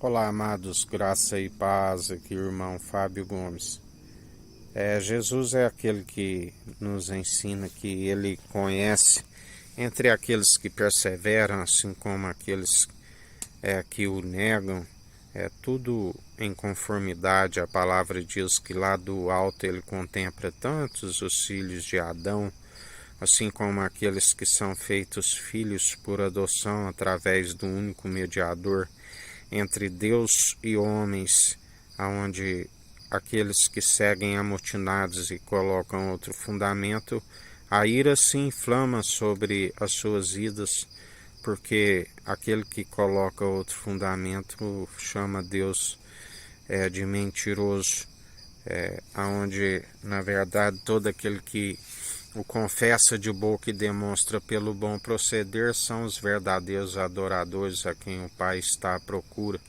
Olá, amados, graça e paz, aqui o irmão Fábio Gomes. Jesus é aquele que nos ensina que ele conhece entre aqueles que perseveram, assim como aqueles que o negam. É tudo em conformidade. A palavra diz que lá do alto ele contempla tantos os filhos de Adão, assim como aqueles que são feitos filhos por adoção através do único mediador entre Deus e homens, aonde aqueles que seguem amotinados e colocam outro fundamento, a ira se inflama sobre as suas vidas, porque aquele que coloca outro fundamento chama Deus de mentiroso, aonde na verdade todo aquele que o confessa de boca e demonstra pelo bom proceder são os verdadeiros adoradores a quem o Pai está à procura,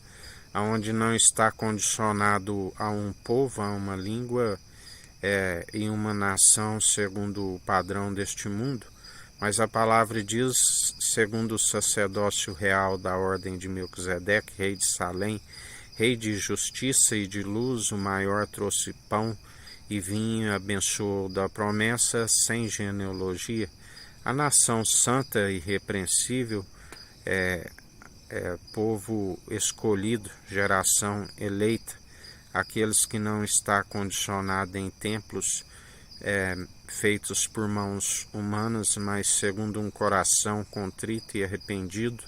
aonde não está condicionado a um povo, a uma língua e uma nação segundo o padrão deste mundo, mas a palavra diz, segundo o sacerdócio real da ordem de Melquisedeque, rei de Salém, rei de justiça e de luz, o maior trouxe pão e vinho, abençoou da promessa sem genealogia. A nação santa e irrepreensível povo escolhido, geração eleita, aqueles que não está condicionado em templos feitos por mãos humanas, mas segundo um coração contrito e arrependido,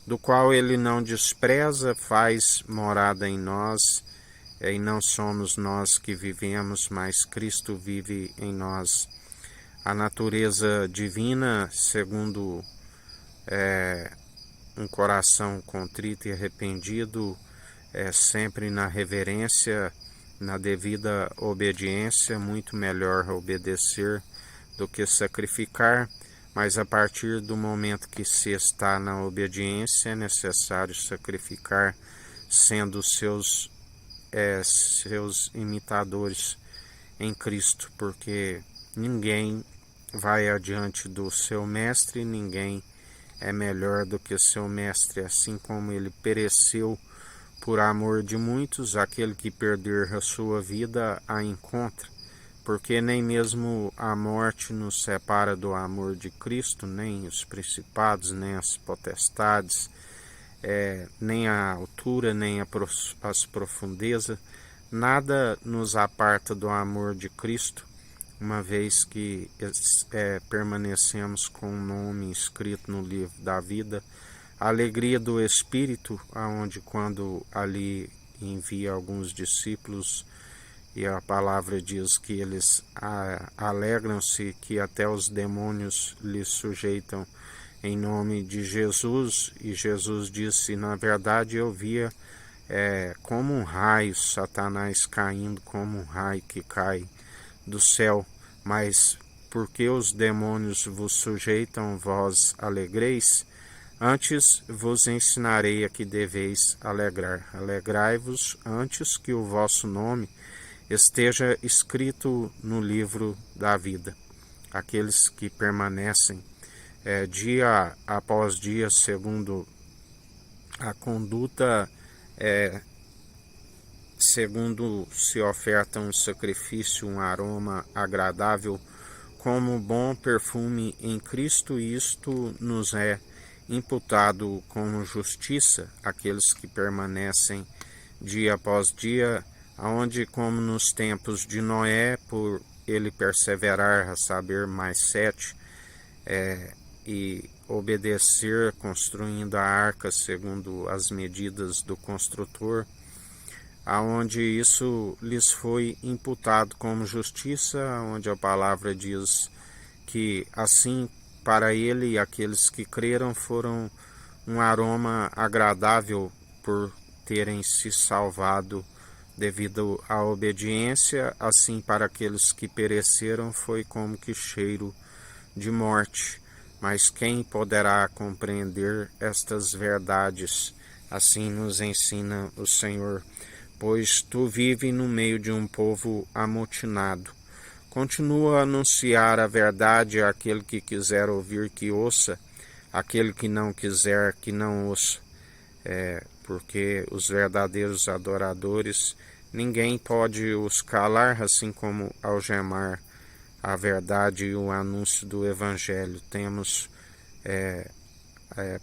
do qual ele não despreza, faz morada em nós, e não somos nós que vivemos, mas Cristo vive em nós. A natureza divina, segundo um coração contrito e arrependido, sempre na reverência, na devida obediência, muito melhor obedecer do que sacrificar, mas a partir do momento que se está na obediência é necessário sacrificar, sendo seus imitadores em Cristo, porque ninguém vai adiante do seu mestre, ninguém é melhor do que seu mestre, assim como ele pereceu por amor de muitos, aquele que perder a sua vida a encontra, porque nem mesmo a morte nos separa do amor de Cristo, nem os principados, nem as potestades, nem a altura, nem as profundezas, nada nos aparta do amor de Cristo, uma vez que permanecemos com o nome escrito no livro da vida, a alegria do Espírito, aonde quando ali envia alguns discípulos, e a palavra diz que eles alegram-se, que até os demônios lhes sujeitam em nome de Jesus, e Jesus disse, na verdade eu via como um raio, Satanás caindo como um raio que cai do céu, mas porque os demônios vos sujeitam, vós alegreis, antes vos ensinarei a que deveis alegrar. Alegrai-vos antes que o vosso nome esteja escrito no livro da vida. Aqueles que permanecem dia após dia, segundo a conduta, segundo se oferta um sacrifício, um aroma agradável, como bom perfume em Cristo, isto nos é imputado como justiça, aqueles que permanecem dia após dia, aonde como nos tempos de Noé, por ele perseverar, a saber, mais 7, e obedecer, construindo a arca segundo as medidas do construtor, aonde isso lhes foi imputado como justiça, onde a palavra diz que assim para ele e aqueles que creram foram um aroma agradável por terem se salvado devido à obediência, assim para aqueles que pereceram foi como que cheiro de morte. Mas quem poderá compreender estas verdades? Assim nos ensina o Senhor, pois tu vives no meio de um povo amotinado. Continua a anunciar a verdade àquele que quiser ouvir que ouça, aquele que não quiser que não ouça. porque os verdadeiros adoradores, ninguém pode os calar, assim como algemar a verdade e o anúncio do Evangelho. Temos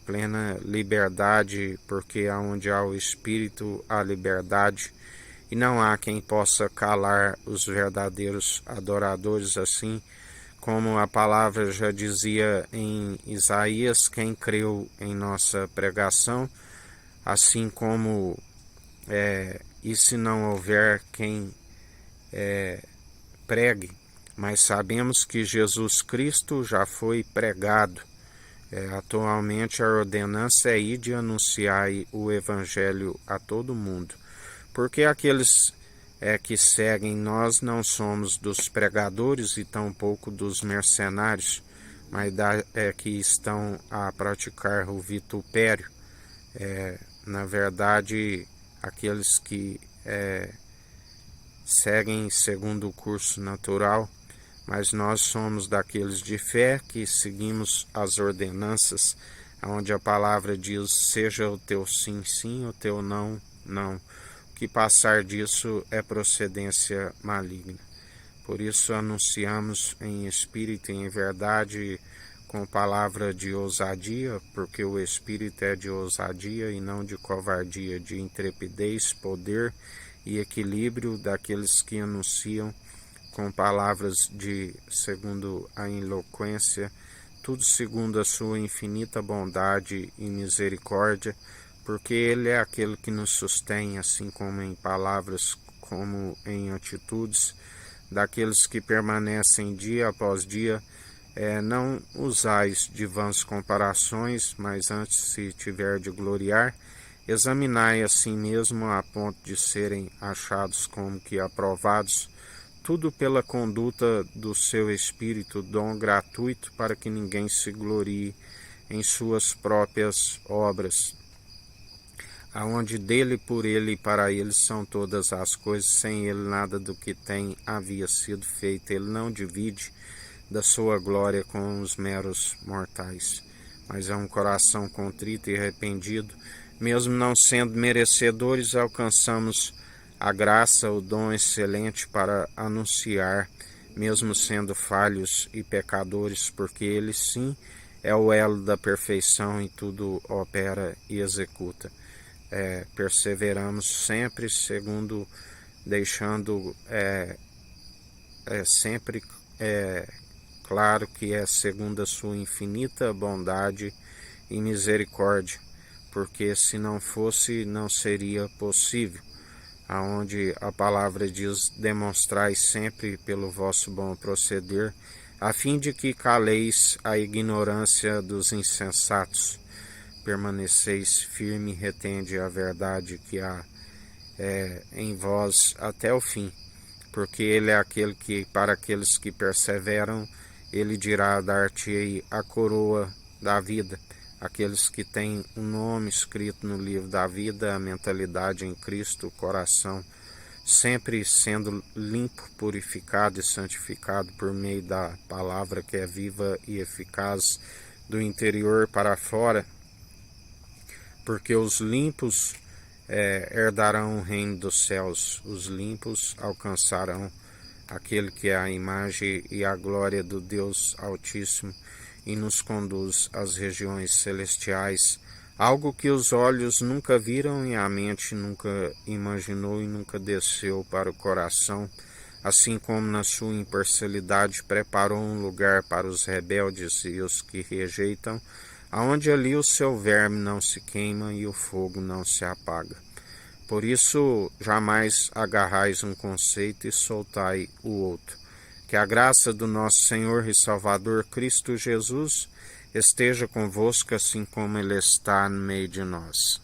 plena liberdade, porque onde há o Espírito há liberdade, e não há quem possa calar os verdadeiros adoradores, assim como a palavra já dizia em Isaías: quem creu em nossa pregação, assim como e se não houver quem pregue, mas sabemos que Jesus Cristo já foi pregado. Atualmente a ordenança é ir de anunciar o Evangelho a todo mundo, porque aqueles que seguem nós não somos dos pregadores e tampouco dos mercenários, mas que estão a praticar o vitupério. Na verdade, aqueles que seguem segundo o curso natural, mas nós somos daqueles de fé que seguimos as ordenanças, onde a palavra diz: seja o teu sim, sim, o teu não, não. O que passar disso é procedência maligna. Por isso anunciamos em espírito e em verdade, com palavra de ousadia, porque o espírito é de ousadia e não de covardia, de intrepidez, poder e equilíbrio daqueles que anunciam com palavras segundo a eloquência, tudo segundo a sua infinita bondade e misericórdia, porque Ele é aquele que nos sustém, assim como em palavras, como em atitudes, daqueles que permanecem dia após dia. Não usais de vãs comparações, mas antes, se tiver de gloriar, examinai a si mesmo a ponto de serem achados como que aprovados, tudo pela conduta do seu Espírito, dom gratuito, para que ninguém se glorie em suas próprias obras, aonde dele, por ele e para ele são todas as coisas, sem ele nada do que tem havia sido feito. Ele não divide da sua glória com os meros mortais, mas é um coração contrito e arrependido. Mesmo não sendo merecedores, alcançamos a graça, o dom excelente para anunciar, mesmo sendo falhos e pecadores, porque Ele sim é o elo da perfeição e tudo opera e executa. Perseveramos sempre segundo, deixando sempre claro que é segundo a sua infinita bondade e misericórdia, porque se não fosse, não seria possível. Aonde a palavra diz: demonstrai sempre pelo vosso bom proceder, a fim de que caleis a ignorância dos insensatos. Permaneceis firme e retende a verdade que há em vós até o fim, porque Ele é aquele que, para aqueles que perseveram, Ele dirá: dar-te-ei a coroa da vida. Aqueles que têm um nome escrito no livro da vida, a mentalidade em Cristo, o coração sempre sendo limpo, purificado e santificado por meio da palavra que é viva e eficaz do interior para fora, porque os limpos herdarão o reino dos céus, os limpos alcançarão aquele que é a imagem e a glória do Deus Altíssimo, e nos conduz às regiões celestiais, algo que os olhos nunca viram e a mente nunca imaginou e nunca desceu para o coração, assim como na sua imparcialidade preparou um lugar para os rebeldes e os que rejeitam, aonde ali o seu verme não se queima e o fogo não se apaga. Por isso, jamais agarrais um conceito e soltai o outro. Que a graça do nosso Senhor e Salvador Cristo Jesus esteja convosco, assim como Ele está no meio de nós.